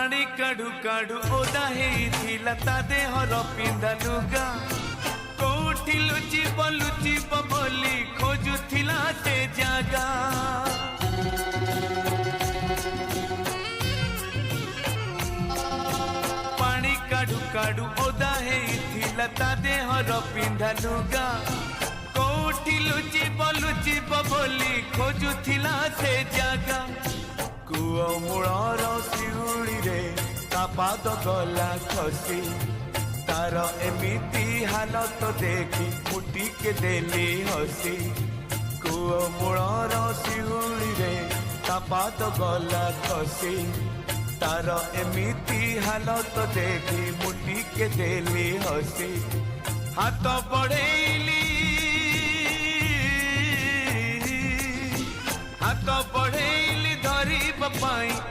पानी काढ़ू काढ़ू ओदा हेइथिला ता देहर पिंधा लुगा कोठी लुचिब लुचिब बोली खोजुथिला ते जागा पानी काढ़ू काढ़ू ओदा हेइथिला ता देहर पिंधा लुगा कोठी लुचिब लुचिब बोली खोजुथिला ते जागा कुआ मूलर शिउली रे ता पाद गला खसी तार एमिति हालत देखी मुटी के देली हसी कुआ मूलर शिउली रे ता पाद गला खसी तार एमिति हालत देखी मुटी के देली हसी हाथ बढ़ेली हाथ बढ़ेली धरी पाई